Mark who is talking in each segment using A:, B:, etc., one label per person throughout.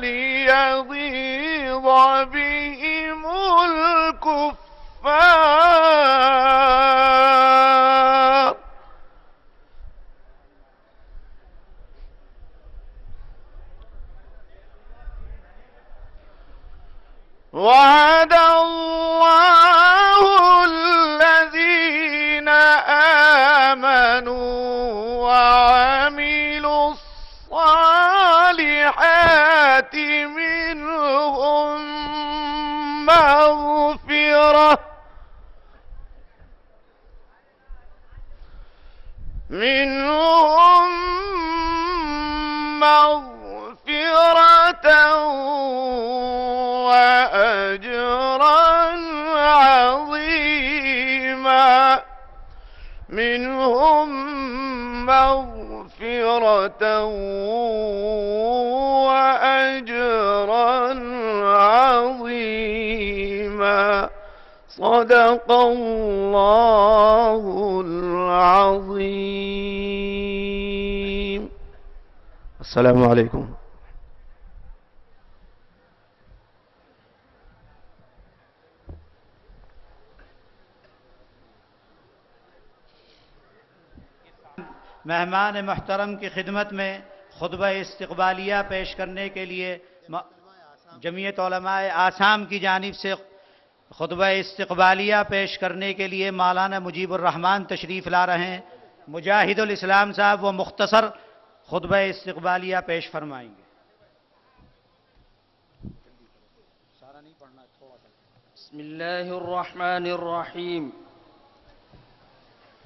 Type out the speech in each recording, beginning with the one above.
A: ليغيظ بهم الكفار وعد الله الذين آمنوا وعملوا الصالحات منهم مغفرة وأجرا عظيما منهم مغفرة وأجرا عظيما. صدق الله العظيم. السلام عليكم.
B: मेहमान मुहतरम की खिदमत में खुतबा इस्तक़बालिया पेश करने के लिए जमीयत उलमाए आसाम की जानिब से खुतबा इस्तक़बालिया पेश करने के लिए मौलाना मुजीबुर रहमान तशरीफ़ ला रहे हैं। मुजाहिदुल इस्लाम साहब वो मुख्तसर खुतबा इस्तक़बालिया पेश फरमाएंगे।
C: बिस्मिल्लाहिर्रहमानिर्रहीम।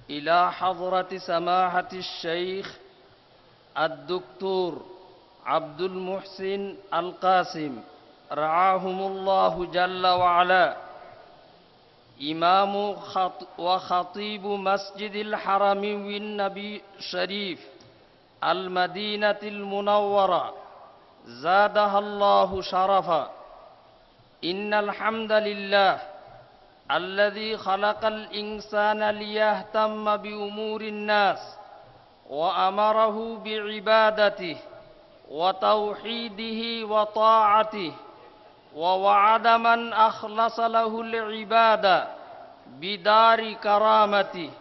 C: इला हज़रत समाहत शेख अद्दुक्तूर अब्दुल मुहसिन अल कासिम रआहुमुल्लाहु जल्ला व अला, इमाम व खतीब मस्जिदिल हरम विन नबी शरीफ अल मदीनतिल मुनव्वरा ज़ादहल्लाहु शरफा। इन्नल हम्दलिल्लाह अल्लज़ी खलक़ल इंसान लियहतम्म बिउमूरिन नास व अमरहु बिइबादतिहि व तौहीदिहि व ताअतिहि व वअद मन अखलस लहुल इबादा बिदारि करामतिहि।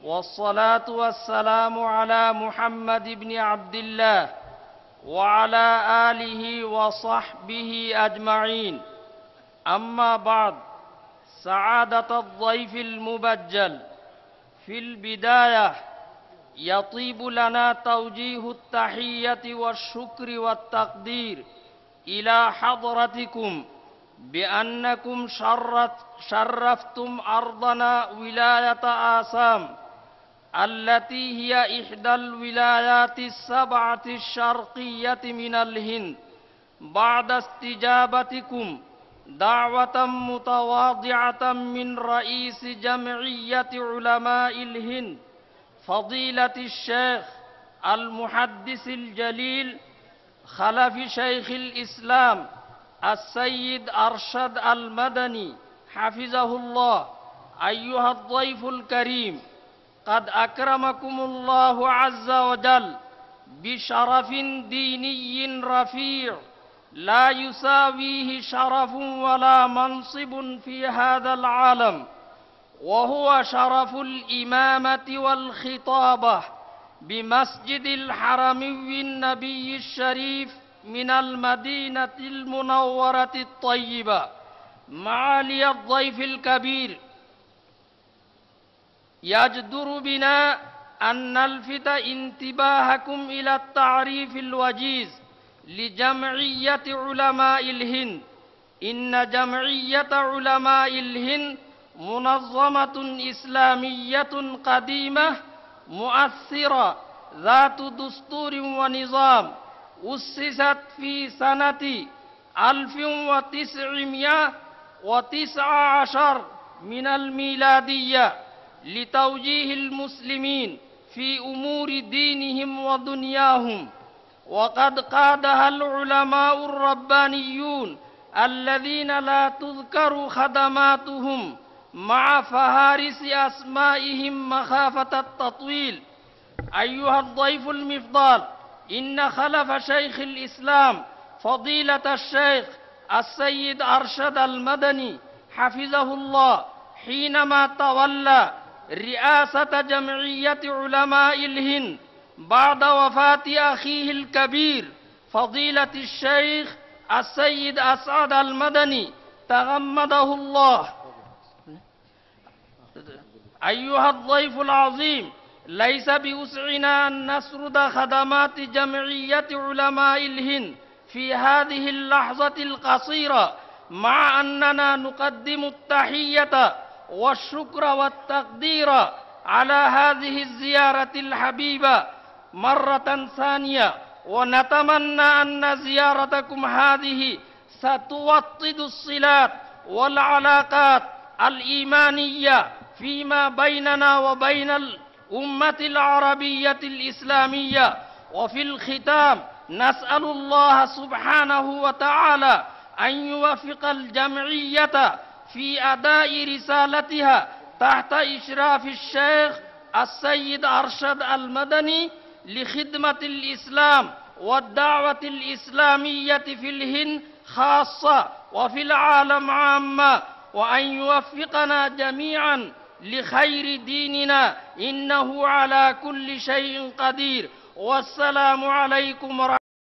C: वस्सलातु वस्सलामु अला मुहम्मद इब्न अब्दिल्लाह व अला आलिहि व सहबिहि अजमईन। अम्मा बाद, सआदत अज़्ज़ैफ़िल मुबज्जल फिल बिदाया यतीबु लना तौजीहु तहिय्यति व शुक्र व तक़दीर इला हज़रतिकुम बिअन्नकुम शर्रफ़्तुम अर्दना विलायत आसाम अल्लती हिया इहदल विलायाति सबअति शर्क़िय्यति मिनल हिंद बाद इस्तिजाबतिकुम दावतम मुतवादिअतम मिन रईस जमइय्यत उलमाइल हिंद फ़ज़ीलति शेख अल मुहद्दिसिल जलील खलफ़ी शेखिल इस्लाम अस्सय्यिद अरशद अल मदनी हफ़िज़हुल्लाह। अय्युहद्ज़ैफ़ुल करीम, क़द अक्रमकुमुल्लाहु अज़्ज़ व जल बिशरफ़िन दीनिय्यिन रफ़ीअ ला युसावीहि शरफ़ुन वला मनसिबुन फ़ी हाज़ल आलम व हुवा शरफ़ुल इमामति वल ख़िताबह बिमस्जिदिल हरमिय्यिन नबिय्यिश शरीफ मिनल मदीनतिल मुनव्वरतित तय्यिबा। मालिय ज़ैफ़िल कबीर, यजदुरु बिना अन नल्फ़ित इंतिबाहकुम इला तारीफ़िल वजीज़ लिजमइय्यत उलमाइल हिंद। इन्न जमइय्यत उलमाइल हिंद मुनज़्ज़मतुन इस्लामिय्यतुन क़दीमह मुअस्सिरा ज़ातु दुस्तूरिन व निज़ाम उस्सिसत फ़ी सनति 1919 मिनल मीलादिय्या लितौजीहिल मुस्लिमीन फ़ी उमूरि दीनिहिम व दुनियाहुम। वक़द क़ादहल उलमाउर रब्बानियून अल्लज़ीना ला तुज़करु ख़दमातुहुम मअ फ़हारिसि अस्माइहिम मख़ाफ़तत तत्वील। अय्युहद्ज़ैफ़ुल मिफ़दाल, إن خلف شيخ الإسلام فضيلة الشيخ السيد أرشد المدني حفظه الله حينما تولى رئاسة جمعية علماء الهند بعد وفاة أخيه الكبير فضيلة الشيخ السيد أسعد المدني تغمده الله. أيها الضيف العظيم، ليس بوسعنا أن نسرد خدمات جمعية علماء الهند في هذه اللحظة القصيرة، مع أننا نقدم التحية والشكر والتقدير على هذه الزيارة الحبيبة مرة ثانية، ونتمنى أن زيارتكم هذه ستوطد الصلات والعلاقات الإيمانية فيما بيننا وبين الأمة العربية الإسلامية. وفي الختام نسأل الله سبحانه وتعالى أن يوفق الجمعية في أداء رسالتها تحت إشراف الشيخ السيد أرشد المدني لخدمة الإسلام والدعوة الإسلامية في الهند خاصة وفي العالم عامة، وأن يوفقنا جميعا لخير ديننا إنه على كل شيء قدير. والسلام عليكم ورحمة الله.